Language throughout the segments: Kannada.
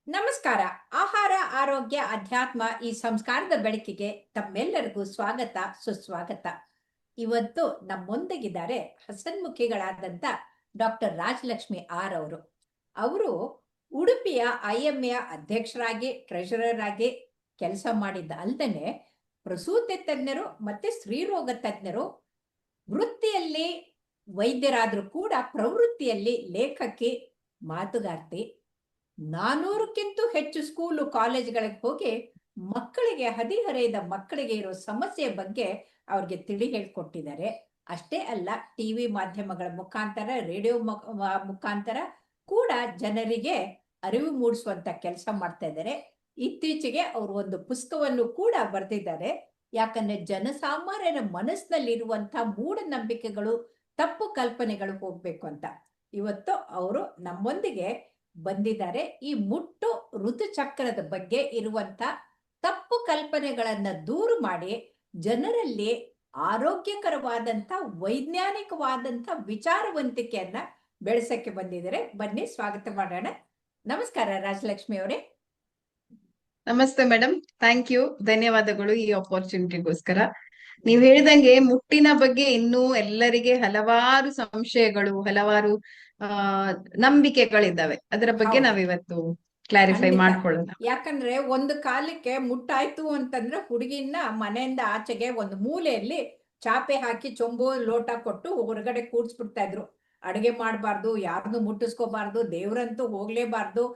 ನಮಸ್ಕಾರ. ಆಹಾರ, ಆರೋಗ್ಯ, ಅಧ್ಯಾತ್ಮ ಈ ಸಂಸ್ಕಾರದ ಬೆಳಕಿಗೆ ತಮ್ಮೆಲ್ಲರಿಗೂ ಸ್ವಾಗತ, ಸುಸ್ವಾಗತ. ಇವತ್ತು ನಮ್ಮೊಂದಿಗಿದ್ದಾರೆ ಹಸನ್ಮುಖಿಗಳಾದಂಥ ಡಾಕ್ಟರ್ ರಾಜಲಕ್ಷ್ಮಿ ಆರ್ ಅವರು. ಅವರು ಉಡುಪಿಯ ಐಎಂಎ ಅಧ್ಯಕ್ಷರಾಗಿ, ಟ್ರೆಷರರ್ ಆಗಿ ಕೆಲಸ ಮಾಡಿದ್ದ ಅಲ್ಲದೆ ಪ್ರಸೂತಿ ತಜ್ಞರು ಮತ್ತೆ ಸ್ತ್ರೀರೋಗ ತಜ್ಞರು. ವೃತ್ತಿಯಲ್ಲಿ ವೈದ್ಯರಾದರೂ ಕೂಡ ಪ್ರವೃತ್ತಿಯಲ್ಲಿ ಲೇಖಕಿ, ಮಾತುಗಾರ್ತಿ. 400ಕ್ಕಿಂತ ಹೆಚ್ಚು ಸ್ಕೂಲು ಕಾಲೇಜ್ಗಳಿಗೆ ಹೋಗಿ ಮಕ್ಕಳಿಗೆ, ಹದಿಹರೆಯದ ಮಕ್ಕಳಿಗೆ ಇರೋ ಸಮಸ್ಯೆ ಬಗ್ಗೆ ಅವ್ರಿಗೆ ತಿಳಿ ಹೇಳ್ಕೊಟ್ಟಿದ್ದಾರೆ. ಅಷ್ಟೇ ಅಲ್ಲ, ಟಿವಿ ಮಾಧ್ಯಮಗಳ ಮುಖಾಂತರ, ರೇಡಿಯೋ ಮುಖಾಂತರ ಕೂಡ ಜನರಿಗೆ ಅರಿವು ಮೂಡಿಸುವಂತ ಕೆಲಸ ಮಾಡ್ತಾ ಇದ್ದಾರೆ. ಇತ್ತೀಚೆಗೆ ಅವರು ಒಂದು ಪುಸ್ತಕವನ್ನು ಕೂಡ ಬರೆದಿದ್ದಾರೆ. ಯಾಕಂದ್ರೆ ಜನಸಾಮಾನ್ಯರ ಮನಸ್ಸಿನಲ್ಲಿರುವಂತ ಮೂಢನಂಬಿಕೆಗಳು, ತಪ್ಪು ಕಲ್ಪನೆಗಳು ಹೋಗ್ಬೇಕು ಅಂತ ಇವತ್ತು ಅವರು ನಮ್ಮೊಂದಿಗೆ ಬಂದಿದ್ದಾರೆ. ಈ ಮುಟ್ಟು ಋತುಚಕ್ರದ ಬಗ್ಗೆ ಇರುವಂತ ತಪ್ಪು ಕಲ್ಪನೆಗಳನ್ನ ದೂರ ಮಾಡಿ ಜನರಲ್ಲಿ ಆರೋಗ್ಯಕರವಾದಂತ, ವೈಜ್ಞಾನಿಕವಾದಂತ ವಿಚಾರವಂತಿಕೆಯನ್ನ ಬೆಳೆಸಕ್ಕೆ ಬಂದಿದ್ದಾರೆ. ಬನ್ನಿ, ಸ್ವಾಗತ ಮಾಡೋಣ. ನಮಸ್ಕಾರ ರಾಜಲಕ್ಷ್ಮಿ ಅವರೇ. ನಮಸ್ತೆ ಮೇಡಮ್, ಥ್ಯಾಂಕ್ ಯು, ಧನ್ಯವಾದಗಳು ಈ ಆಪರ್ಚುನಿಟಿಗೋಸ್ಕರ. ನೀವ್ ಹೇಳಿದಂಗೆ ಮುಟ್ಟಿನ ಬಗ್ಗೆ ಇನ್ನೂ ಎಲ್ಲರಿಗೆ ಹಲವಾರು ಸಂಶಯಗಳು, ಹಲವಾರು ನಂಬಿಕೆಗಳಿದ್ದಾವೆ. ಅದರ ಬಗ್ಗೆ ನಾವಿವತ್ತು ಕ್ಲಾರಿಫೈ ಮಾಡ್ಕೊಳ್ಳೋಣ. ಯಾಕಂದ್ರೆ ಒಂದು ಕಾಲಕ್ಕೆ ಮುಟ್ಟಾಯ್ತು ಅಂತಂದ್ರೆ ಹುಡುಗಿನ ಮನೆಯಿಂದ ಆಚೆಗೆ ಒಂದು ಮೂಲೆಯಲ್ಲಿ ಚಾಪೆ ಹಾಕಿ ಚೊಂಬು ಲೋಟ ಕೊಟ್ಟು ಹೊರಗಡೆ ಕೂಡ್ಸ್ಬಿಡ್ತಾ ಇದ್ರು. ಅಡುಗೆ ಮಾಡಬಾರ್ದು, ಯಾರನ್ನು ಮುಟ್ಟಿಸ್ಕೋಬಾರ್ದು, ದೇವ್ರಂತೂ ಹೋಗ್ಲೇಬಾರ್ದು,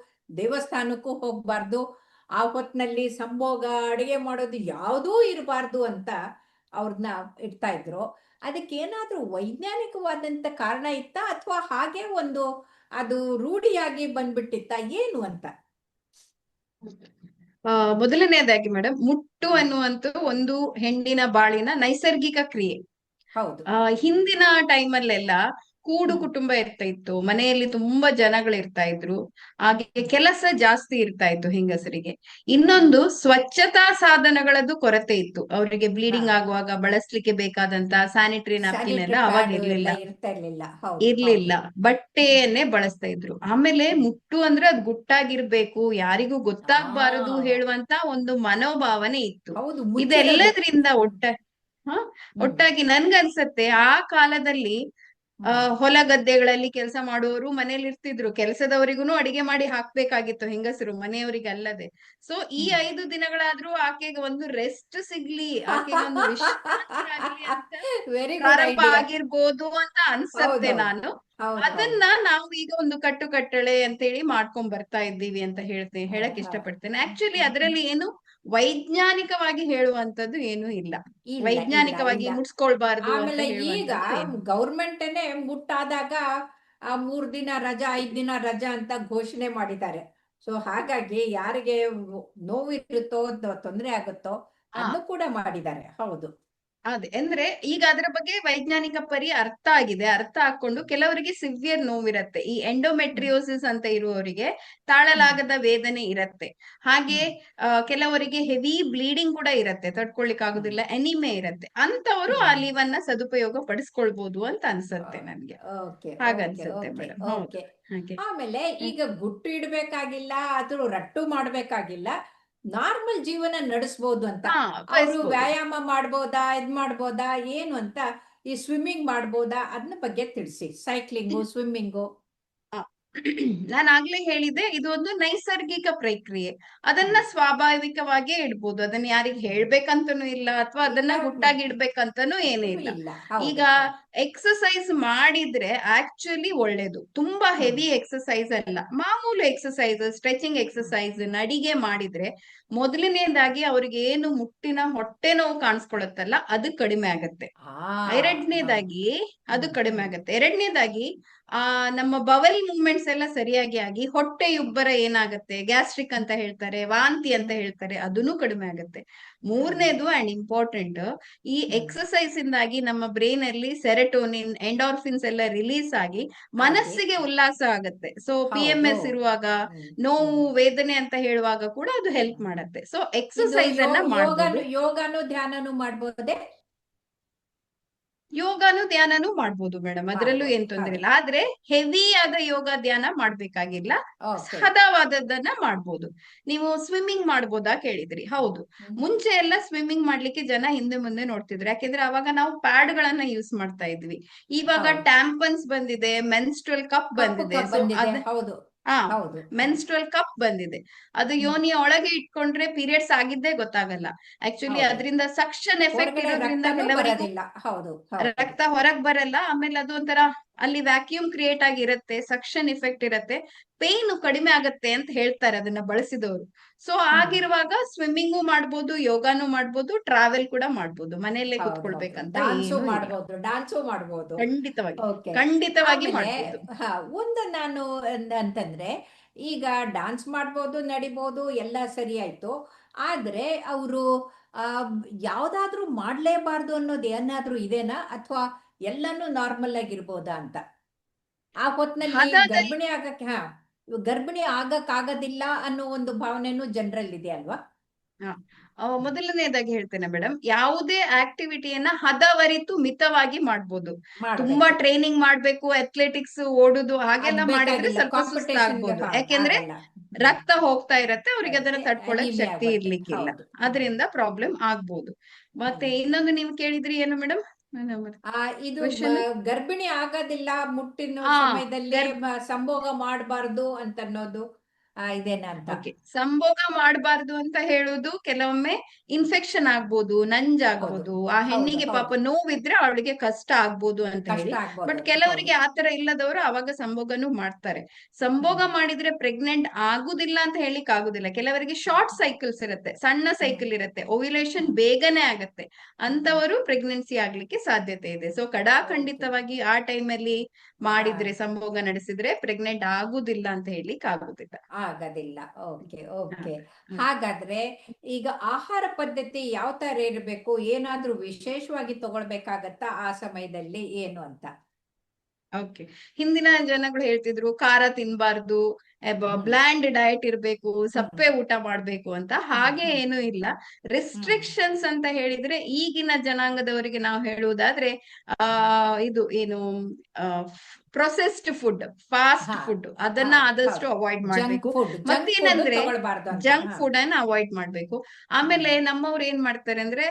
ದೇವಸ್ಥಾನಕ್ಕೂ ಹೋಗ್ಬಾರ್ದು, ಆ ಹೊತ್ತಿನಲ್ಲಿ ಸಂಭೋಗ, ಅಡುಗೆ ಮಾಡೋದು ಯಾವುದೂ ಇರಬಾರ್ದು ಅಂತ ಅವ್ರನ್ನ ಇಡ್ತಾ ಇದ್ರು. ಅದಕ್ಕೇನಾದ್ರೂ ವೈಜ್ಞಾನಿಕವಾದಂತ ಕಾರಣ ಇತ್ತಾ, ಅಥವಾ ಹಾಗೆ ಒಂದು ಅದು ರೂಢಿಯಾಗಿ ಬಂದ್ಬಿಟ್ಟಿತ್ತ, ಏನು ಅಂತ? ಮೊದಲನೇದಾಗಿ ಮೇಡಮ್, ಮುಟ್ಟು ಅನ್ನುವಂತ ಒಂದು ಹೆಣ್ಣಿನ ಬಾಳಿನ ನೈಸರ್ಗಿಕ ಕ್ರಿಯೆ. ಹೌದು. ಹಿಂದಿನ ಟೈಮಲ್ಲೆಲ್ಲ ಕೂಡು ಕುಟುಂಬ ಇರ್ತಾ ಇತ್ತು, ಮನೆಯಲ್ಲಿ ತುಂಬಾ ಜನಗಳು ಇರ್ತಾ ಇದ್ರು, ಹಾಗೆ ಕೆಲಸ ಜಾಸ್ತಿ ಇರ್ತಾ ಇತ್ತು ಹೆಂಗಸರಿಗೆ. ಇನ್ನೊಂದು, ಸ್ವಚ್ಛತಾ ಸಾಧನಗಳದ್ದು ಕೊರತೆ ಇತ್ತು. ಅವರಿಗೆ ಬ್ಲೀಡಿಂಗ್ ಆಗುವಾಗ ಬಳಸ್ಲಿಕ್ಕೆ ಬೇಕಾದಂತ ಸ್ಯಾನಿಟರಿ ನ್ಯಾಪ್ಕಿನ್ ಎಲ್ಲ ಅವಾಗ ಇರ್ಲಿಲ್ಲ, ಬಟ್ಟೆಯನ್ನೇ ಬಳಸ್ತಾ ಇದ್ರು. ಆಮೇಲೆ ಮುಟ್ಟು ಅಂದ್ರೆ ಅದ್ ಗುಟ್ಟಾಗಿರ್ಬೇಕು, ಯಾರಿಗೂ ಗೊತ್ತಾಗ್ಬಾರದು ಹೇಳುವಂತ ಒಂದು ಮನೋಭಾವನೆ ಇತ್ತು. ಇದೆಲ್ಲದ್ರಿಂದ ಒಟ್ಟಾಗಿ ನನ್ಗನ್ಸತ್ತೆ ಆ ಕಾಲದಲ್ಲಿ ಹೊಲ ಗದ್ದೆಗಳಲ್ಲಿ ಕೆಲಸ ಮಾಡುವವರು ಮನೇಲಿ ಇರ್ತಿದ್ರು, ಕೆಲಸದವರಿಗೂ ಅಡಿಗೆ ಮಾಡಿ ಹಾಕ್ಬೇಕಾಗಿತ್ತು ಹೆಂಗಸರು, ಮನೆಯವರಿಗೆ ಅಲ್ಲದೆ. ಸೊ ಈ 5 ದಿನಗಳಾದ್ರೂ ಆಕೆಗೆ ಒಂದು ರೆಸ್ಟ್ ಸಿಗ್ಲಿ, ಆಕೆಗೆ ಒಂದು ವಿಶ್ರಾಂತಿ ಆಗ್ಲಿ ಅಂತ ಪ್ರಾರಂಭ ಆಗಿರ್ಬೋದು ಅಂತ ಅನ್ಸತ್ತೆ ನಾನು. ಅದನ್ನ ನಾವು ಈಗ ಒಂದು ಕಟ್ಟುಕಟ್ಟಳೆ ಅಂತ ಹೇಳಿ ಮಾಡ್ಕೊಂಡ್ ಬರ್ತಾ ಇದ್ದೀವಿ ಅಂತ ಹೇಳಕ್ ಇಷ್ಟಪಡ್ತೇನೆ. ಆಕ್ಚುಲಿ ಅದರಲ್ಲಿ ಏನು ವೈಜ್ಞಾನಿಕವಾಗಿ ಹೇಳುವಂತದ್ದು ಏನು ಇಲ್ಲ, ವೈಜ್ಞಾನಿಕವಾಗಿ ಮುಟ್ಸ್ಕೊಳ್ಬಾರ್ದು. ಆಮೇಲೆ ಈಗ ಗೌರ್ಮೆಂಟೇನೆ ಮುಟ್ಟಾದಾಗ 3 ದಿನ ರಜಾ, 5 ದಿನ ರಜಾ ಅಂತ ಘೋಷಣೆ ಮಾಡಿದ್ದಾರೆ. ಸೊ ಹಾಗಾಗಿ ಯಾರಿಗೆ ನೋವಿರುತ್ತೋ, ತೊಂದರೆ ಆಗುತ್ತೋ ಅದನ್ನು ಕೂಡ ಮಾಡಿದ್ದಾರೆ. ಹೌದು, ಅದೇ ಅಂದ್ರೆ ಈಗ ಅದರ ಬಗ್ಗೆ ವೈಜ್ಞಾನಿಕ ಅರ್ಥ ಆಗಿದೆ. ಅರ್ಥ ಹಾಕೊಂಡು ಕೆಲವರಿಗೆ ಸಿವಿಯರ್ ನೋವಿರತ್ತೆ. ಈ ಎಂಡೋಮೆಟ್ರಿಯೋಸಿಸ್ ಅಂತ ಇರುವವರಿಗೆ ತಾಳಲಾಗದ ವೇದನೆ ಇರತ್ತೆ. ಹಾಗೆ ಕೆಲವರಿಗೆ ಹೆವಿ ಬ್ಲೀಡಿಂಗ್ ಕೂಡ ಇರತ್ತೆ, ತಡ್ಕೊಳ್ಲಿಕ್ ಆಗುದಿಲ್ಲ, ಎನಿಮೆ ಇರತ್ತೆ. ಅಂತವರು ಆ ಲೀವನ್ನ ಸದುಪಯೋಗ ಪಡಿಸ್ಕೊಳ್ಬಹುದು ಅಂತ ಅನ್ಸತ್ತೆ ನನ್ಗೆ. ಹಾಗನ್ಸತ್ತೆ ಮೇಡಮ್. ಆಮೇಲೆ ಈಗ ಗುಟ್ಟು ಇಡ್ಬೇಕಾಗಿಲ್ಲ, ಅಥವಾ ರಟ್ಟು ಮಾಡ್ಬೇಕಾಗಿಲ್ಲ, ನಾರ್ಮಲ್ ಜೀವನ ನಡೆಸಬಹುದು ಅಂತ. ಅವರು ವ್ಯಾಯಾಮ ಮಾಡ್ಬೋದಾ, ಇದ್ ಮಾಡ್ಬೋದಾ, ಏನು ಅಂತ, ಈ ಸ್ವಿಮ್ಮಿಂಗ್ ಮಾಡ್ಬೋದಾ, ಅದನ್ನ ಬಗ್ಗೆ ತಿಳಿಸಿ. Cycling, swimming. ನಾನು ಆಗ್ಲೇ ಹೇಳಿದೆ, ಇದು ಒಂದು ನೈಸರ್ಗಿಕ ಪ್ರಕ್ರಿಯೆ. ಅದನ್ನ ಸ್ವಾಭಾವಿಕವಾಗಿಯೇ ಇಡ್ಬೋದು. ಅದನ್ನ ಯಾರಿಗ್ ಹೇಳ್ಬೇಕಂತನೂ ಇಲ್ಲ, ಅಥವಾ ಅದನ್ನ ಗುಟ್ಟಾಗಿ ಇಡ್ಬೇಕಂತನೂ ಏನೂ ಇಲ್ಲ. ಈಗ ಎಕ್ಸಸೈಸ್ ಮಾಡಿದ್ರೆ ಆಕ್ಚುಲಿ ಒಳ್ಳೇದು. ತುಂಬಾ ಹೆವಿ ಎಕ್ಸಸೈಸ್ ಅಲ್ಲ, ಮಾಮೂಲು ಎಕ್ಸಸೈಸ್, ಸ್ಟ್ರೆಚಿಂಗ್ ಎಕ್ಸಸೈಸ್, ನಡಿಗೆ ಮಾಡಿದ್ರೆ ಮೊದಲನೇದಾಗಿ ಅವ್ರಿಗೆ ಏನು ಮುಟ್ಟಿನ ಹೊಟ್ಟೆ ನೋವು ಕಾಣಿಸ್ಕೊಳತ್ತಲ್ಲ, ಅದು ಕಡಿಮೆ ಆಗತ್ತೆ. ಎರಡನೇದಾಗಿ ನಮ್ಮ ಬವಲ್ ಮೂವ್ಮೆಂಟ್ಸ್ ಎಲ್ಲ ಸರಿಯಾಗಿ ಆಗಿ ಹೊಟ್ಟೆಯುಬ್ಬರ ಏನಾಗತ್ತೆ, ಗ್ಯಾಸ್ಟ್ರಿಕ್ ಅಂತ ಹೇಳ್ತಾರೆ, ವಾಂತಿ ಅಂತ ಹೇಳ್ತಾರೆ, ಅದನ್ನು ಕಡಿಮೆ ಆಗತ್ತೆ. ಮೂರನೇದು ಅಂಡ್ ಇಂಪಾರ್ಟೆಂಟ್, ಈ ಎಕ್ಸಸೈಸ್ ಇಂದಾಗಿ ನಮ್ಮ ಬ್ರೈನ್ ಅಲ್ಲಿ ಸೆರೆಟೋನಿನ್, ಎಂಡಾರ್ಫಿನ್ಸ್ ಎಲ್ಲ ರಿಲೀಸ್ ಆಗಿ ಮನಸ್ಸಿಗೆ ಉಲ್ಲಾಸ ಆಗತ್ತೆ. ಸೊ PMS ಇರುವಾಗ, ನೋವು, ವೇದನೆ ಅಂತ ಹೇಳುವಾಗ ಕೂಡ ಅದು ಹೆಲ್ಪ್ ಮಾಡತ್ತೆ. ಸೊ ಎಕ್ಸಸೈಸ್ ಅನ್ನ ಯೋಗನು ಧ್ಯಾನನು ಮಾಡ್ಬೋದೇ? ಯೋಗಾನು ಧ್ಯಾನನು ಮಾಡ್ಬೋದು ಮೇಡಮ್, ಅದ್ರಲ್ಲೂ ಏನ್ ಮಾಡ್ಬೋದು. ತೊಂದ್ರೆ ಹೌದು. ಇಲ್ಲ. ಆದ್ರೆ ಹೆವಿ ಆದ ಯೋಗ ಧ್ಯಾನ ಮಾಡ್ಬೇಕಾಗಿಲ್ಲ, ಓಕೆ. ಹದವಾದದ್ದನ್ನ ಮಾಡ್ಬೋದು. ನೀವು ಸ್ವಿಮ್ಮಿಂಗ್ ಮಾಡ್ಬೋದಾ ಕೇಳಿದ್ರಿ. ಹೌದು, ಹ್ಮ್. ಮುಂಚೆ ಎಲ್ಲ ಸ್ವಿಮ್ಮಿಂಗ್ ಮಾಡ್ಲಿಕ್ಕೆ ಜನ ಹಿಂದೆ ಮುಂದೆ ನೋಡ್ತಿದ್ರು, ಯಾಕೆಂದ್ರೆ ಅವಾಗ ನಾವು ಪ್ಯಾಡ್ ಗಳನ್ನ ಯೂಸ್ ಮಾಡ್ತಾ ಇದ್ವಿ. ಇವಾಗ ಹೌದು. ಟ್ಯಾಂಪನ್ಸ್ ಬಂದಿದೆ, ಮೆನ್ಸ್ಟ್ರಲ್ ಕಪ್ ಕಪ್ಪು ಬಂದಿದೆ. ಕಪ್ ಸೊ ಬಂದಿದೆ. ಅದ್ ಹೌದು. ಹಾ, ಹೌದು. ಮೆನ್ಸ್ಟ್ರಲ್ ಕಪ್ ಬಂದಿದೆ. ಅದು ಹ್ಮ್. ಯೋನಿಯ ಒಳಗೆ ಇಟ್ಕೊಂಡ್ರೆ ಪೀರಿಯಡ್ಸ್ ಆಗಿದ್ದೇ ಗೊತ್ತಾಗಲ್ಲ. ಆಕ್ಚುಲಿ ಹೌದು. ಅದರಿಂದ ಸಕ್ಷನ್ ಎಫೆಕ್ಟ್ ಹೊರಗಡೆ ಇರೋದ್ರಿಂದ ರಕ್ತನೂ ಕೆಲವರಿಗೂ ಬರೋದಿಲ್ಲ. ಹೌದು. ಹೌದು. ರಕ್ತ ಹೊರಗ್ ಬರಲ್ಲ. ಆಮೇಲೆ ಅದು ಒಂಥರ ಅಲ್ಲಿ ವ್ಯಾಕ್ಯೂಮ್ ಕ್ರಿಯೇಟ್ ಆಗಿರುತ್ತೆ, ಸಕ್ಷನ್ ಇಫೆಕ್ಟ್ ಇರತ್ತೆ, ಪೇನ್ ಕಡಿಮೆ ಆಗತ್ತೆ ಅಂತ ಹೇಳ್ತಾರೆ ಅದನ್ನ ಬಳಸಿದವರು. ಸೊ ಹ್ಮ್. ಆಗಿರುವಾಗ ಸ್ವಿಮ್ಮಿಂಗು ಮಾಡ್ಬೋದು, ಯೋಗಾನು ಮಾಡ್ಬೋದು, ಟ್ರಾವೆಲ್ ಕೂಡ ಮಾಡ್ಬೋದು, ಮನೆಯಲ್ಲೇ ಹೌದು. ಹೌದು. ಕುತ್ಕೊಳ್ಬೇಕಂತ ಡಾನ್ಸು ಏನು ಇಲ್ಲ. ಮಾಡ್ಬೋದು. ಡಾನ್ಸು ಮಾಡ್ಬೋದು. ಖಂಡಿತವಾಗಿ, ಓಕೆ. ಖಂಡಿತವಾಗಿ ಆಮೇಲೆ ಮಾಡ್ಬೋದು. ಒಂದು ನಾನು ಅಂತಂದ್ರೆ, ಈಗ ಡಾನ್ಸ್ ಮಾಡ್ಬೋದು, ನಡಿಬೋದು, ಎಲ್ಲ ಸರಿ ಆಯ್ತು. ಆದ್ರೆ ಅವರು ಯಾವ್ದಾದ್ರೂ ಮಾಡ್ಲೇಬಾರ್ದು ಅನ್ನೋದು ಏನಾದ್ರೂ ಇದೆನಾ, ಅಥವಾ ಎಲ್ಲಾನು ನಾರ್ಮಲ್ ಆಗಿರ್ಬೋದಾ ಅಂತ? ಆ ಹೊತ್ನಲ್ಲಿ ಹದದಲ್ಲಿ ಗರ್ಭಿಣಿ ಆಗಕ್ ಆಗೋದಿಲ್ಲ ಅನ್ನೋ ಒಂದು ಭಾವನೆನೂ ಜನರಲ್ಲಿ ಇದೆ ಅಲ್ವಾ? ಹ, ಮೊದಲನೇದಾಗಿ ಹೇಳ್ತೇನೆ ಮೇಡಮ್, ಯಾವುದೇ ಆಕ್ಟಿವಿಟಿಯನ್ನ ಹದವರಿತು ಮಿತವಾಗಿ ಮಾಡ್ಬೋದು. ತುಂಬಾ ಮಾಡ್ಬೇಕು. ಟ್ರೈನಿಂಗ್ ಮಾಡ್ಬೇಕು, ಅಥ್ಲೆಟಿಕ್ಸ್ ಓಡುದು ಅದ್ ಹಾಗೆಲ್ಲ ಮಾಡಿದ್ರೆ ಬೇಕಾಗಿಲ್ಲ. ಸ್ವಲ್ಪ ಕಾಂಪಿಟೇಷನ್ಗೆ ಸುಸ್ತಾಗ್ಬೋದು, ಯಾಕೆಂದ್ರೆ ಆಗಲ್ಲ. ಹ್ಮ್. ರಕ್ತ ಹೋಗ್ತಾ ಇರತ್ತೆ, ಅವ್ರಿಗೆ ಅದನ್ನ ಇರತ್ತೆ. ತಡ್ಕೊಳಕ್ ಅನಿಮಿಯಾ ಶಕ್ತಿ ಆಗುತ್ತೆ. ಇರ್ಲಿಕ್ಕಿಲ್ಲ. ಹೌದು. ಅದರಿಂದ ಪ್ರಾಬ್ಲಮ್ ಆಗ್ಬೋದು. ಮತ್ತೆ ಹ್ಮ್. ಇನ್ನೊಂದು ನೀವು ಕೇಳಿದ್ರಿ ಏನು ಮೇಡಮ್, ಇದು ಕ್ವೆಶನ್. ಗರ್ಭಿಣಿ ಆಗೋದಿಲ್ಲ ಮುಟ್ಟಿನ ಹಾ, ಸಮಯದಲ್ಲಿ, ಗರ್ ಸಂಭೋಗ ಮಾಡಬಾರ್ದು ಅಂತ ಅನ್ನೋದು ಇದೇನಾ ಅಂತ? ಓಕೆ, ಸಂಭೋಗ ಮಾಡಬಾರ್ದು ಅಂತ ಹೇಳುದು ಕೆಲವೊಮ್ಮೆ ಇನ್ಫೆಕ್ಷನ್ ಆಗ್ಬೋದು, ಹೌದು. ನಂಜಾಗ್ಬೋದು, ಆ ಹೌದು. ಹೆಣ್ಣಿಗೆ ಪಾಪ ಹೌದು. ನೋವಿದ್ರೆ ಅವಳಿಗೆ ಕಷ್ಟ ಆಗ್ಬೋದು ಅಂತ ಕಷ್ಟ ಹೇಳಿ. ಆಗ್ಬೋದು ಬಟ್ ಅಂತ. ಹೌದು. ಕೆಲವರಿಗೆ ಆತರ ಇಲ್ಲದವರು ಅವಾಗ ಸಂಭೋಗನು ಮಾಡ್ತಾರೆ. ಸಂಭೋಗ ಹ್ಮ್. ಮಾಡಿದ್ರೆ ಪ್ರೆಗ್ನೆಂಟ್ ಆಗುದಿಲ್ಲ ಅಂತ ಹೇಳಿಕ್ ಆಗುದಿಲ್ಲ. ಕೆಲವರಿಗೆ ಶಾರ್ಟ್ ಸೈಕಲ್ಸ್ ಇರುತ್ತೆ, ಸಣ್ಣ ಹ್ಮ್. ಸೈಕಲ್ ಇರುತ್ತೆ, ಓವ್ಯುಲೇಷನ್ ಹ್ಮ್. ಬೇಗನೆ ಆಗತ್ತೆ, ಹ್ಮ್. ಅಂತವರು ಪ್ರೆಗ್ನೆನ್ಸಿ ಆಗ್ಲಿಕ್ಕೆ ಸಾಧ್ಯತೆ ಇದೆ. So okay. ಕಡಾಖಂಡಿತವಾಗಿ ಆ ಟೈಮಲ್ಲಿ ಹಾ. ಮಾಡಿದ್ರೆ, ಸಂಭೋಗ ನಡೆಸಿದ್ರೆ ಪ್ರೆಗ್ನೆಂಟ್ ಆಗುದಿಲ್ಲ ಅಂತ ಹೇಳಿಕ್ ಆಗುದಿಲ್ಲ. ಆಗೋದಿಲ್ಲ. ಓಕೆ. ಹ, ಓಕೆ. ಹ. ಹಾಗಾದ್ರೆ ಈಗ ಆಹಾರ ಪದ್ಧತಿ ಯಾವ ತರ ಇರಬೇಕು? ಏನಾದ್ರೂ ವಿಶೇಷವಾಗಿ ತಗೊಳ್ಬೇಕಾಗತ್ತಾ ಆ ಸಮಯದಲ್ಲಿ, ಏನು ಅಂತ? ಓಕೆ, ಹಿಂದಿನ ಜನಗಳು ಹೇಳ್ತಿದ್ರು ಖಾರ ತಿನ್ಬಾರ್ದು, ಹ್ಮ್. ಬ್ಲ್ಯಾಂಡ್ ಡಯಟ್ ಇರ್ಬೇಕು, ಹ್ಮ್. ಸಪ್ಪೆ ಊಟ ಮಾಡ್ಬೇಕು ಅಂತ. ಹ್ಮ್. ಹಾಗೆ ಹ್ಮ್. ಏನು ಇಲ್ಲ. ಹ್ಮ್. ರೆಸ್ಟ್ರಿಕ್ಷನ್ಸ್ ಅಂತ ಹೇಳಿದ್ರೆ ಈಗಿನ ಜನಾಂಗದವರಿಗೆ ನಾವು ಹೇಳುವುದಾದ್ರೆ, ಆ ಇದು ಏನು, ಪ್ರೊಸೆಸ್ಡ್ ಫುಡ್, ಫಾಸ್ಟ್ ಹಾ. ಫುಡ್, ಅದನ್ನ ಹೌದು. ಆದಷ್ಟು ಹೌದು. ಅವಾಯ್ಡ್ ಜಂಕ್ ಮಾಡ್ಬೇಕು. ಫುಡ್. ಜಂಕ್ ಫುಡ್ ಮತ್ತೇನಂದ್ರೆ ತಗೊಳ್ಬಾರ್ದು ಅಂತ. ಜಂಕ್ ಹಾ. ಫುಡ್ ಅನ್ನ ಅವಾಯ್ಡ್ ಮಾಡ್ಬೇಕು. ಹ್ಮ್. ಆಮೇಲೆ ನಮ್ಮವ್ರು ಏನ್ ಮಾಡ್ತಾರೆ ಅಂದ್ರೆ,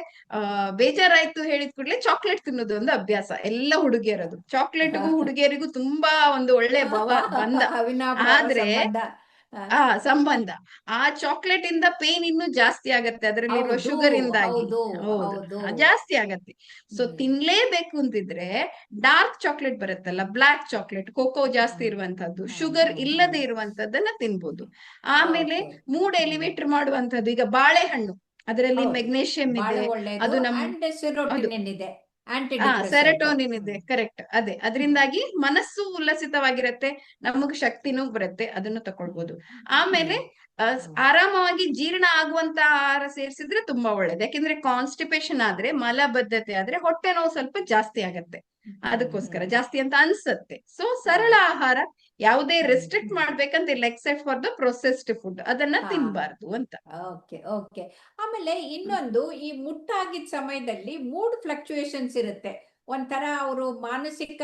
ಬೇಜಾರಾಯ್ತು ಹೇಳಿದ ಕೂಡಲೇ ಚಾಕ್ಲೇಟ್ ತಿನ್ನೋದು ಒಂದು ಅಭ್ಯಾಸ ಎಲ್ಲ ಹುಡುಗಿಯರದು. ಚಾಕ್ಲೇಟ್ಗೂ ಹುಡುಗಿಯರಿಗೂ ತುಂಬಾ ಒಂದು ಒಳ್ಳೆ ಬಂಧ. ಅವಿನಾಭಾವ ಆದ್ರೆ ಸಂಬಂಧ. ಆ, ಆ ಸಂಬಂಧ, ಆ ಚಾಕ್ಲೇಟ್ ಇಂದ ಪೇನ್ ಇನ್ನೂ ಜಾಸ್ತಿ ಆಗತ್ತೆ, ಅದರಲ್ಲಿರುವ ಹೌದು. ಶುಗರ್ ಇಂದಾಗಿ. ಹೌದು. ಹೌದು, ಹೌದು. ಜಾಸ್ತಿ ಆಗತ್ತೆ. ಸೊ ಹ್ಮ್. ತಿನ್ಲೇಬೇಕು ಅಂತಿದ್ರೆ ಡಾರ್ಕ್ ಚಾಕ್ಲೇಟ್ ಬರುತ್ತಲ್ಲ, ಬ್ಲಾಕ್ ಚಾಕ್ಲೇಟ್, ಕೋಕೋ ಜಾಸ್ತಿ ಹ್ಮ್. ಇರುವಂತದ್ದು, ಹ್ಮ್. ಶುಗರ್ ಹ್ಮ್. ಹ್ಮ್. ಇಲ್ಲದೆ ಇರುವಂತದ್ದನ್ನ ತಿನ್ಬೋದು. ಆಮೇಲೆ ಓಕೆ. ಮೂಡ್ ಹ್ಮ್. ಎಲಿವೇಟರ್ ಮಾಡುವಂತದ್ದು, ಈಗ ಬಾಳೆಹಣ್ಣು, ಅದರಲ್ಲಿ ಹೌದು. ಮೆಗ್ನೇಷಿಯಂ ಬಾಳೆ ಇದೆ. ಒಳ್ಳೇದು. ಅದು ನಮ್ ಅಂಡ್ ಅದು ಸೆರೋಟಿನಿನ್ ಇದೆ. Aunty depressant. ಸೆರೆಟೋನಿನ್ ಇದೆ, ಹ್ಮ್. ಕರೆಕ್ಟ್. ಅದೇ, ಹ್ಮ್. ಅದರಿಂದಾಗಿ ಮನಸ್ಸು ಉಲ್ಲಸಿತವಾಗಿರತ್ತೆ, ನಮಗ್ ಶಕ್ತಿನೂ ಬರುತ್ತೆ, ಅದನ್ನು ಹ್ಮ್. ತಕೊಳ್ಬಹುದು. ಹ್ಮ್. ಆಮೇಲೆ ಹ್ಮ್. ಆರಾಮವಾಗಿ ಜೀರ್ಣ ಆಗುವಂತ ಆಹಾರ ಸೇರಿಸಿದ್ರೆ ತುಂಬಾ ಒಳ್ಳೇದು. ಯಾಕೆಂದ್ರೆ ಕಾನ್ಸ್ಟಿಪೇಷನ್ ಆದ್ರೆ, ಮಲಬದ್ಧತೆ ಆದ್ರೆ ಹೊಟ್ಟೆ ನೋವು ಸ್ವಲ್ಪ ಜಾಸ್ತಿ ಆಗತ್ತೆ. ಹ್ಮ್. ಅದಕ್ಕೋಸ್ಕರ ಹ್ಮ್. ಜಾಸ್ತಿ ಅಂತ ಅನ್ಸತ್ತೆ. ಸೊ ಹಾ. ಸರಳ ಆಹಾರ, ಯಾವುದೇ ಹ್ಮ್. ರೆಸ್ಟ್ರಿಕ್ಟ್ ಹ್ಮ್. ಮಾಡ್ಬೇಕಂತ ಇಲ್ಲ, accept for the processed food, ಅದನ್ನ ಹಾ. ತಿನ್ಬಾರ್ದು ಅಂತ. ಓಕೆ. ಓಕೆ. ಆಮೇಲೆ ಇನ್ನೊಂದು, ಈ ಮುಟ್ಟಾಗಿದ್ದ ಸಮಯದಲ್ಲಿ ಮೂಡ್ ಫ್ಲಕ್ಚುಯೇಷನ್ಸ್ ಇರುತ್ತೆ. ಒಂಥರ ಅವರು ಮಾನಸಿಕ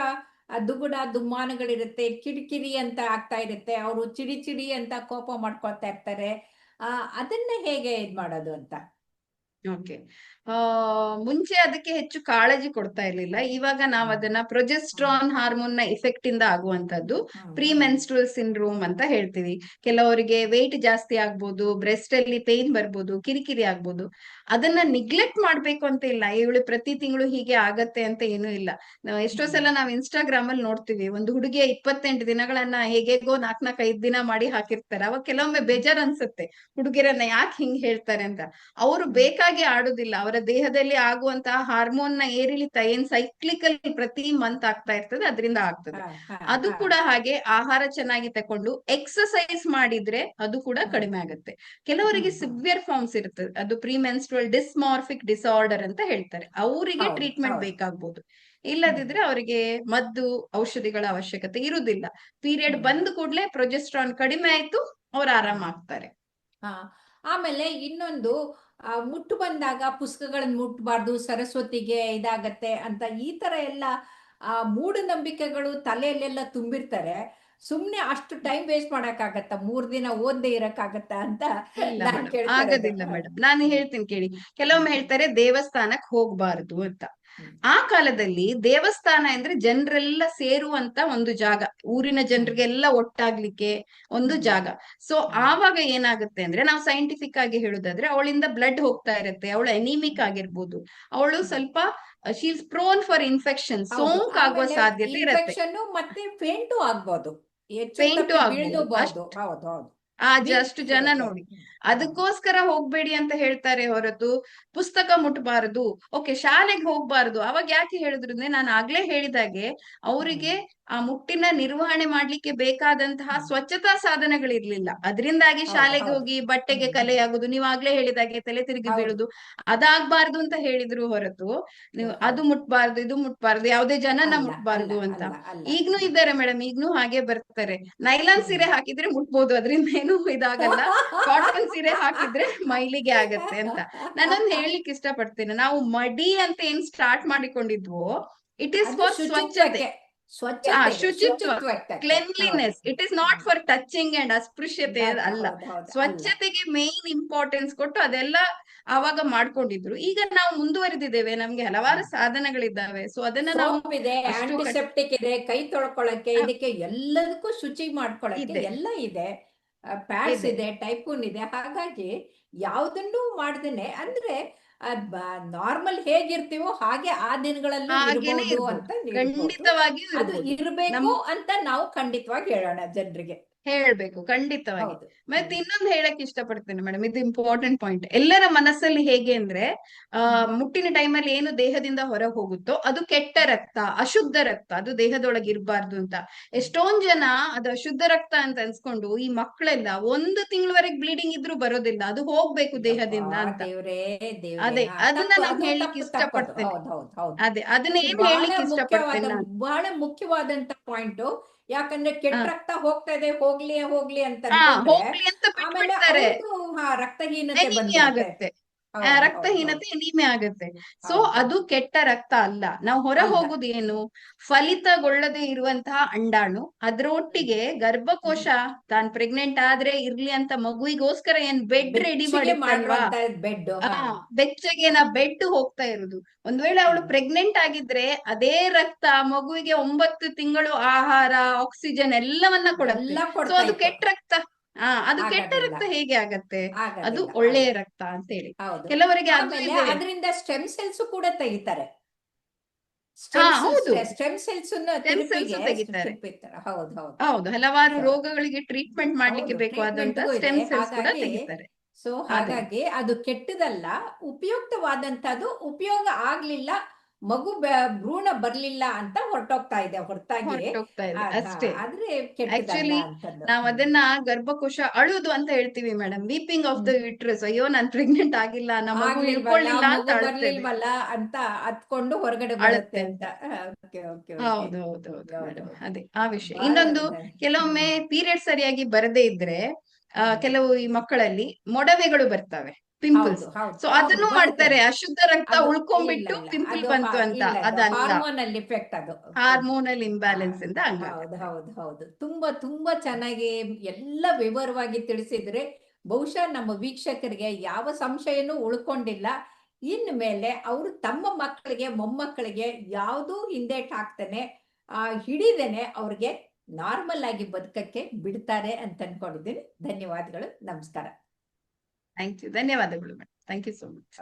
ದುಗುಡ ದುಮ್ಮಾನಗಳಿರುತ್ತೆ, ಕಿರಿಕಿರಿ ಅಂತ ಆಗ್ತಾ ಇರುತ್ತೆ, ಅವರು ಚಿಡಿ ಚಿಡಿ ಅಂತ ಕೋಪ ಮಾಡ್ಕೊಳ್ತಾ ಇರ್ತಾರೆ. ಆ ಅದನ್ನ ಹೇಗೆ ಇದ್ ಮಾಡೋದು ಅಂತ? ಓಕೆ, ಮುಂಚೆ ಅದಕ್ಕೆ ಹೆಚ್ಚು ಕಾಳಜಿ ಕೊಡ್ತಾ ಇರ್ಲಿಲ್ಲ. ಇವಾಗ ನಾವ್ ಹ್ಮ್. ಅದನ್ನ ಹ್ಮ್. ಪ್ರೊಜೆಸ್ಟ್ರಾನ್ ಹಾರ್ಮೋನ್ ನ ಇಫೆಕ್ಟ್ ಇಂದ ಆಗುವಂತದ್ದು ಹ್ಮ್. ಪ್ರೀ ಹ್ಮ್. ಮೆನ್ಸ್ಟ್ರುಯಲ್ ಸಿಂಡ್ರೋಮ್ ಅಂತ ಹೇಳ್ತೀವಿ. ಕೆಲವರಿಗೆ ವೆಯ್ಟ್ ಜಾಸ್ತಿ ಆಗ್ಬೋದು, ಬ್ರೆಸ್ಟ್ ಅಲ್ಲಿ ಪೇನ್ ಬರ್ಬೋದು, ಕಿರಿಕಿರಿ ಆಗ್ಬೋದು. ಅದನ್ನ ನಿಗ್ಲೆಕ್ಟ್ ಮಾಡ್ಬೇಕು ಅಂತ ಇಲ್ಲ, ಇವಳು ಪ್ರತಿ ತಿಂಗಳು ಹೀಗೆ ಆಗತ್ತೆ ಅಂತ ಏನೂ ಇಲ್ಲ. ಎಷ್ಟೋ ಹ್ಮ್. ಸಲ ನಾವ್ ಇನ್ಸ್ಟಾಗ್ರಾಮ್ ಅಲ್ಲಿ ನೋಡ್ತೀವಿ, ಒಂದು ಹುಡುಗಿಯ 28 ದಿನಗಳನ್ನ ಹೇಗೇಗೋ 4-5 ದಿನ ಮಾಡಿ ಹಾಕಿರ್ತಾರೆ. ಅವಾಗ ಕೆಲವೊಮ್ಮೆ ಬೇಜಾರ್ ಅನ್ಸುತ್ತೆ, ಹುಡುಗಿರನ್ನ ಯಾಕೆ ಹಿಂಗ್ ಹೇಳ್ತಾರೆ ಅಂತ. ಅವರು ಹ್ಮ್. ಬೇಕಾಗಿ ಆಡುದಿಲ್ಲ, ಅವರ ದೇಹದಲ್ಲಿ ಆಗುವಂತಹ ಹಾರ್ಮೋನ್ ನ ಏರಿಳಿತ ಏನ್ ಸೈಕ್ಲಿಕಲ್ ಪ್ರತಿ ಮಂತ್ ಆಗ್ತಾ ಇರ್ತದೆ, ಅದರಿಂದ ಆಗ್ತದೆ. ಹಾ. ಹಾ. ಅದು ಹಾ. ಕೂಡ ಹಾಗೆ, ಆಹಾರ ಚೆನ್ನಾಗಿ ತಕೊಂಡು ಎಕ್ಸಸೈಸ್ ಮಾಡಿದ್ರೆ ಅದು ಕೂಡ ಹ್ಮ್. ಕಡಿಮೆ ಆಗುತ್ತೆ. ಹ್ಮ್. ಕೆಲವರಿಗೆ ಹ್ಮ್. ಸಿವಿಯರ್ ಫಾರ್ಮ್ಸ್ ಇರ್ತದೆ, ಅದು ಪ್ರೀ ಮೆನ್ಸ್ಟ್ರುಯಲ್ ಡಿಸ್ಮಾರ್ಫಿಕ್ ಡಿಸಾರ್ಡರ್ ಅಂತ ಹೇಳ್ತಾರೆ, ಅವರಿಗೆ ಹೌದು. ಟ್ರೀಟ್ಮೆಂಟ್ ಹೌದು. ಬೇಕಾಗ್ಬೋದು. ಹ್ಮ್. ಇಲ್ಲದಿದ್ರೆ ಅವರಿಗೆ ಮದ್ದು ಔಷಧಿಗಳ ಅವಶ್ಯಕತೆ ಇರುವುದಿಲ್ಲ. ಪೀರಿಯಡ್ ಹ್ಮ್. ಬಂದ ಕೂಡಲೇ ಪ್ರೊಜೆಸ್ಟ್ರಾನ್ ಕಡಿಮೆ ಆಯ್ತು, ಅವ್ರು ಆರಾಮ ಹ್ಮ್. ಆಗ್ತಾರೆ. ಹಾ. ಆಮೇಲೆ ಇನ್ನೊಂದು, ಮುಟ್ಟು ಬಂದಾಗ ಪುಸ್ತಕಗಳನ್ನ ಮುಟ್ಬಾರ್ದು, ಸರಸ್ವತಿಗೆ ಇದಾಗತ್ತೆ ಅಂತ ಈ ತರ ಎಲ್ಲ ಮೂಢನಂಬಿಕೆಗಳು ತಲೆಯಲ್ಲೆಲ್ಲ ತುಂಬಿರ್ತಾರೆ. ಸುಮ್ನೆ ಅಷ್ಟು ಟೈಮ್ ವೇಸ್ಟ್ ಮಾಡಕ್ಕಾಗತ್ತ? 3 ದಿನ ಓದದೆ ಇರಕ್ಕಾಗತ್ತ ಅಂತ ಇಲ್ಲ ನಾನ್ ಮೇಡಮ್, ಕೇಳ್ತಾ ಇರೋದು. ಆಗೋದಿಲ್ಲ ಮೇಡಮ್. ನಾನು ಹೇಳ್ತೀನಿ ಕೇಳಿ. ಕೆಲವೊಮ್ಮೆ ಹೇಳ್ತಾರೆ ದೇವಸ್ಥಾನಕ್ ಹೋಗ್ಬಾರ್ದು ಅಂತ. ಹ್ಮ್. ಆ ಕಾಲದಲ್ಲಿ ದೇವಸ್ಥಾನ ಅಂದ್ರೆ ಜನರೆಲ್ಲ ಸೇರುವಂತ ಒಂದು ಜಾಗ, ಊರಿನ ಜನರಿಗೆಲ್ಲ ಒಟ್ಟಾಗ್ಲಿಕ್ಕೆ ಒಂದು ಜಾಗ. ಸೊ ಆವಾಗ ಏನಾಗುತ್ತೆ ಅಂದ್ರೆ, ನಾವು ಸೈಂಟಿಫಿಕ್ ಆಗಿ ಹೇಳುದಾದ್ರೆ, ಅವಳಿಂದ ಬ್ಲಡ್ ಹೋಗ್ತಾ ಇರುತ್ತೆ, ಅವಳು ಎನಿಮಿಕ್ ಆಗಿರ್ಬೋದು, ಅವಳು ಸ್ವಲ್ಪ ಶೀಸ್ ಪ್ರೋನ್ ಫಾರ್ ಇನ್ಫೆಕ್ಷನ್, ಹೌದು. ಸೋಂಕಾಗುವ ಆಮೇಲೆ ಸಾಧ್ಯತೆ ಇರುತ್ತೆ, ಇನ್ಫೆಕ್ಷನ್ ಮತ್ತೆ ಫೇಂಟು ಆಗ್ಬೋದು, ಹೆಚ್ಚು ಪೇಂಟು ತಪ್ಪಿ ಆಗ್ಬೋದು. ಬೀಳ್ದುಬಹುದು. ಹೌದು ಹೌದು. ಅಷ್ಟು ಜನ ಇರುತ್ತೆ. ನೋಡಿ, ಅದಕ್ಕೋಸ್ಕರ ಹೋಗ್ಬೇಡಿ ಅಂತ ಹೇಳ್ತಾರೆ ಹೊರತು ಪುಸ್ತಕ ಮುಟ್ಬಾರ್ದು, ಓಕೆ ಶಾಲೆಗೆ ಹೋಗ್ಬಾರ್ದು. ಅವಾಗ ಯಾಕೆ ಹೇಳಿದ್ರು ಅಂದ್ರೆ, ನಾನು ಆಗ್ಲೇ ಹೇಳಿದಾಗೆ ಅವರಿಗೆ ಆ ಮುಟ್ಟಿನ ನಿರ್ವಹಣೆ ಮಾಡ್ಲಿಕ್ಕೆ ಬೇಕಾದಂತಹ ಸ್ವಚ್ಛತಾ ಸಾಧನಗಳಿರ್ಲಿಲ್ಲ. ಅದರಿಂದಾಗಿ ಹೌದು ಶಾಲೆಗೆ ಹೌದು. ಹೋಗಿ ಬಟ್ಟೆಗೆ ಕಲೆ ಆಗುದು, ನೀವು ಆಗ್ಲೇ ಹೇಳಿದಾಗೆ ತಲೆ ತಿರುಗಿ ಹೌದು. ಬೀಳುದು, ಅದಾಗ್ಬಾರ್ದು ಅಂತ ಹೇಳಿದ್ರು ಹೊರತು ನೀವು ಅದು ಮುಟ್ಬಾರ್ದು ಇದು ಮುಟ್ಬಾರ್ದು, ಯಾವುದೇ ಜನನ ಅಲ್ಲ ಅಲ್ಲ ಮುಟ್ಬಾರ್ದು ಅಂತ. ಅಲ್ಲ ಅಲ್ಲ. ಈಗ್ನೂ ಇದ್ದಾರೆ ಮೇಡಮ್, ಈಗ್ನೂ ಹಾಗೆ ಬರ್ತಾರೆ. ನೈಲಾನ್ ಸೀರೆ ಹಾಕಿದ್ರೆ ಮುಟ್ಬೋದು, ಅದರಿಂದ ಏನು ಇದಾಗಲ್ಲ. ಕಾಟನ್ ಸೀರೆ ಹಾಕಿದ್ರೆ ಮೈಲಿಗೆ ಆಗತ್ತೆ ಅಂತ ನಾನೊಂದು ಹೇಳಲಿಕ್ಕೆ ಇಷ್ಟಪಡ್ತೇನೆ. ನಾವು ಮಡಿ ಅಂತ ಏನ್ ಸ್ಟಾರ್ಟ್ ಮಾಡಿಕೊಂಡಿದ್ವೋ, ಇಟ್ ಈಸ್ ಅದು ಫಾರ್ ಸ್ವಚ್ಛತೆ, ಶುಚಿತ್ವಕ್ಕೆ, ಶುಚಿತ್ವ, ಶುಚಿತ್ವಕ್ಕೆ. ಕ್ಲೆನ್ಲಿನೆಸ್. ಹೌದು. It is not for touching and ಅಸ್ಪೃಶ್ಯತೆ ಅಲ್ಲ, ಅಲ್ಲ. ಹೌದು ಹೌದು ಅಲ್ಲ. ಸ್ವಚ್ಛತೆಗೆ ಮೇನ್ ಇಂಪಾರ್ಟೆನ್ಸ್ ಕೊಟ್ಟು ಅದೆಲ್ಲ ಆವಾಗ ಮಾಡ್ಕೊಂಡಿದ್ರು. ಈಗ ನಾವು ಮುಂದುವರೆದಿದ್ದೇವೆ, ನಮ್ಗೆ ಹಲವಾರು ಸಾಧನಗಳಿದ್ದಾವೆ. ಸೊ ಅದನ್ನ ನಾವು ಸೋಪ್ ಇದೆ, ಅಷ್ಟು ಆಂಟಿಸೆಪ್ಟಿಕ್ ಇದೆ, ಕೈ ತೊಳ್ಕೊಳಕ್ಕೆ, ಆ, ಇದಕ್ಕೆ ಎಲ್ಲದಕ್ಕೂ ಶುಚಿ ಮಾಡ್ಕೊಳಕ್ಕೆ ಇದೆ ಎಲ್ಲ ಇದೆ. ಪ್ಯಾಡ್ಸ್ ಇದೆ ಇದೆ, ಟೈಪೂನ್ ಇದೆ. ಹಾಗಾಗಿ ಯಾವ್ದನ್ನು ಮಾಡ್ದೇನೆ ಅಂದ್ರೆ ನಾರ್ಮಲ್ ಹೇಗಿರ್ತೀವೋ ಹಾಗೆ ಆ ದಿನಗಳಲ್ಲೂ ಹಾಗೇನೆ ಇರ್ಬೋದು ಇರ್ಬೋದು, ಅಂತ ಇರ್ಬೋದು. ಖಂಡಿತವಾಗಿಯೂ ಅದು ಇರ್ಬೋದು. ಇರ್ಬೇಕು ನಮ್ ಅಂತ ನಾವು ಖಂಡಿತವಾಗಿ ಹೇಳೋಣ ಜನರಿಗೆ. ಹೇಳ್ಬೇಕು ಖಂಡಿತವಾಗಿ. ಹೌದು. ಮತ್ತೆ ಇನ್ನೊಂದು ಹೇಳಕ್ ಇಷ್ಟಪಡ್ತೇನೆ ಮೇಡಮ್, ಇದು ಇಂಪಾರ್ಟೆಂಟ್ ಪಾಯಿಂಟ್. ಎಲ್ಲರ ಮನಸ್ಸಲ್ಲಿ ಹೇಗೆ ಅಂದ್ರೆ, ಮುಟ್ಟಿನ ಟೈಮಲ್ಲಿ ಏನು ದೇಹದಿಂದ ಹೊರ ಹೋಗುತ್ತೋ ಅದು ಕೆಟ್ಟ ರಕ್ತ, ಅಶುದ್ಧ ರಕ್ತ, ಅದು ದೇಹದೊಳಗೆ ಇರಬಾರ್ದು ಅಂತ. ಎಷ್ಟೊಂದ್ ಜನ ಅದು ಅಶುದ್ಧ ರಕ್ತ ಅಂತ ಅನ್ಸ್ಕೊಂಡು ಈ ಮಕ್ಕಳೆಲ್ಲ 1 ತಿಂಗಳವರೆಗೆ ಬ್ಲೀಡಿಂಗ್ ಇದ್ರೂ ಬರೋದಿಲ್ಲ, ಅದು ಹೋಗ್ಬೇಕು ದೇಹದಿಂದ ಅಂತ. ದೇವ್ರೇ ದೇವ್ರೇ, ಅದೇ ಅದನ್ನ ತಪ್ಪು, ನಾನು ಅದು ಹೇಳ್ಲಿಕ್ಕೆ ತಪ್ಪು ತಪ್ಪದು. ಇಷ್ಟಪಡ್ತೇನೆ. ಹೌದು ಹೌದು ಹೌದು. ಅದೇ ಅದನ್ನ ಅದು ಏನ್ ಬಹಳ ಹೇಳ್ಲಿಕ್ಕೆ ಮುಖ್ಯವಾದ, ಇಷ್ಟಪಡ್ತೇನೆ ನಾನು. ಬಹಳ ಮುಖ್ಯವಾದಂತ ಪಾಯಿಂಟ್. ಯಾಕಂದ್ರೆ ಕೆಟ್ಟ ಹ ರಕ್ತ ಹೋಗ್ತಾ ಇದೆ, ಹೋಗ್ಲಿ ಹೋಗ್ಲಿ ಅಂತ ಹಾ ಅನ್ಕೊಂಡ್ರೆ ಹೋಗ್ಲಿ ಅಂತ ಆಮೇಲೆ ಬಿಟ್ಬಿಡ್ತಾರೆ, ಅವ್ರದ್ದು ರಕ್ತಹೀನತೆ ಎನಿಮಿಯಾ ಬಂದ್ಬಿಡುತ್ತೆ. ಆಗತ್ತೆ, ಹೌದು ಹೌದು ರಕ್ತಹೀನತೆ ಎನಿಮೆ ಆಗತ್ತೆ. ಸೊ ಹೌದು. ಅದು ಕೆಟ್ಟ ರಕ್ತ ಅಲ್ಲ. ನಾವು ಹೊರ ಅಲ್ಲ. ಹೋಗುದು ಏನು, ಫಲಿತಗೊಳ್ಳದೆ ಇರುವಂತಹ ಅಂಡಾಣು, ಅದ್ರೊಟ್ಟಿಗೆ ಗರ್ಭಕೋಶ ತಾನ್ ಪ್ರೆಗ್ನೆಂಟ್ ಆದ್ರೆ ಇರ್ಲಿ ಅಂತ ಮಗುವಿಗೋಸ್ಕರ ಏನ್ ಬೆಡ್ ರೆಡಿ ಬೆಚ್ಚಗೆ ಮಾಡಿರ್ತಲ್ವಾ, ಮಾಡಿರುವಂತ ಬೆಡ್. ಆ ಬೆಚ್ಚಗೆ ನಾ ಬೆಡ್ ಹೋಗ್ತಾ ಇರುದು. ಒಂದ್ ವೇಳೆ ಅವಳು ಪ್ರೆಗ್ನೆಂಟ್ ಆಗಿದ್ರೆ ಅದೇ ರಕ್ತ ಮಗುವಿಗೆ 9 ತಿಂಗಳು ಆಹಾರ, ಆಕ್ಸಿಜನ್ ಎಲ್ಲವನ್ನ ಕೊಡತ್ತೆ. ಎಲ್ಲ ಸೊ ಕೊಡ್ತಾ ಅದು ಇತ್ತು. ಕೆಟ್ಟ ರಕ್ತ. ಅದು ಕೆಟ್ಟ ಆಗೋದಿಲ್ಲ ರಕ್ತ ಹೇಗೆ ಆಗತ್ತೆ, ಅದು ಆಗೋದಿಲ್ಲ ಒಳ್ಳೆಯ ಆಗೋದಿಲ್ಲ. ರಕ್ತ ಅಂತ ಹೇಳಿ. ಹೌದು. ಕೆಲವರಿಗೆ ಅದು ಆಮೇಲೆ ಇದೆ. ಅದರಿಂದ ಸ್ಟೆಮ್ ಸೆಲ್ಸ್ ಕೂಡ ತೆಗಿತಾರೆ. ಹೌದು, ಸ್ಟೆಮ್ ಸೆಲ್ಸ್ ಸ್ಟೆಮ್ ಸೆಲ್ಸ್ ತೆಗಿತಾರೆ. ಹೌದು ಹೌದು. ಹೌದು, ಹಲವಾರು So, ರೋಗಗಳಿಗೆ ಟ್ರೀಟ್ಮೆಂಟ್ ಮಾಡ್ಲಿಕ್ಕೆ ಹೌದು, ಬೇಕಾದಂತ ಟ್ರೀಟ್ಮೆಂಟ್ಗೂ ಇದೆ. ಸ್ಟೆಮ್ ಸೆಲ್ಸ್ ಕೂಡ ಹಾಗಾಗಿ ತೆಗಿತಾರೆ. ಅದೇ ಹಾಗಾಗಿ ಅದು ಕೆಟ್ಟದಲ್ಲ, ಉಪಯುಕ್ತವಾದಂತದ್ದು. ಉಪಯೋಗ ಆಗ್ಲಿಲ್ಲ, ಮಗು ಭ್ರೂಣ ಬರ್ಲಿಲ್ಲ ಅಂತ ಹೊರಟೋಗ್ತಾ ಇದೆ ಹೊರತಾಗಿ ಹೊರಟೋಗ್ತಾ ಇದೆ ಅಷ್ಟೇ. ಆದ್ರೆ ಕೆಟ್ಟದಲ್ಲ ಆಕ್ಚುಲಿ ಅಂತದ್ದು. ನಾವ್ ಅದನ್ನ ಗರ್ಭಕೋಶ ಅಳುದು ಅಂತ ಹೇಳ್ತೀವಿ madam, weeping of the uterus. ಅಯ್ಯೋ ನಾನ್ ಪ್ರೆಗ್ನೆಂಟ್ ಆಗಿಲ್ಲ, ನಮ್ಮ ಮಗು ಆಗ್ಲಿಲ್ವಲ್ಲ, ಇಳ್ಕೊಳ್ಳಿಲ್ಲ ಅಂತ ಮಗು ಅಳ್ತೇವೆ, ಬರ್ಲಿಲ್ವಲ್ಲ ಅಂತ ಹತ್ಕೊಂಡು ಹೊರಗಡೆ ಬರುತ್ತೆ ಅಳುತ್ತೆ ಅಂತ. ಅಂತ. Okay okay okay. ಹೌದು ಹೌದು ಹೌದು ಮೇಡಮ್, ಹೌದೌದು. ಅದೇ ಆ ವಿಷಯ. ಬಹಳ ಇನ್ನೊಂದು, ಕೆಲವೊಮ್ಮೆ ಪೀರಿಯಡ್ ಸರಿಯಾಗಿ ಬರದೇ ಇದ್ರೆ ಕೆಲವು ಈ ಮಕ್ಕಳಲ್ಲಿ ಮೊಡವೆಗಳು ಬರ್ತವೆ, ಪಿಂಪಲ್ಸ್. ಹೌದು ಹೌದು ಸೊ ಹೌದು ಅದನ್ನು ಬರುತ್ತೆ. ಮಾಡ್ತಾರೆ, ಅಶುದ್ಧ ರಕ್ತ ಅದು ಇಲ್ಲ ಉಳ್ಕೊಂಡ್ಬಿಟ್ಟು ಇಲ್ಲ, ಪಿಂಪಲ್ ಅದು ಬಂತು ಅಂತ. ಇಲ್ಲ, ಅದು ಅದಲ್ಲ, ಹಾರ್ಮೋನಲ್ ಇಫೆಕ್ಟ್ ಅದು. ಹಾರ್ಮೋನಲ್ ಆ, ಇಂಬ್ಯಾಲೆನ್ಸ್ ಇಂದ ಹೌದು ಹಂಗಾಗತ್ತೆ. ಹೌದು ಹೌದು. ತುಂಬಾ ತುಂಬಾ ಚೆನ್ನಾಗಿ ಎಲ್ಲ ವಿವರವಾಗಿ ತಿಳಿಸಿದ್ರೆ ಬಹುಶಃ ನಮ್ಮ ವೀಕ್ಷಕರಿಗೆ ಯಾವ ಸಂಶಯನೂ ಉಳ್ಕೊಂಡಿಲ್ಲ. ಇನ್ಮೇಲೆ ಅವರು ತಮ್ಮ ಮಕ್ಕಳಿಗೆ, ಮೊಮ್ಮಕ್ಕಳಿಗೆ ಯಾವುದೂ ಹಿಂದೇಟ್ ಹಾಕ್ತಾನೆ ಹಿಡಿದೇನೆ ಅವ್ರಿಗೆ ನಾರ್ಮಲ್ ಆಗಿ ಬದುಕಕ್ಕೆ ಬಿಡ್ತಾರೆ ಅಂತ ಅನ್ಕೊಂಡಿದ್ದೀನಿ. ಧನ್ಯವಾದಗಳು, ನಮಸ್ಕಾರ. ಥ್ಯಾಂಕ್ ಯು, ಧನ್ಯವಾದಗಳು madam, thank you so much.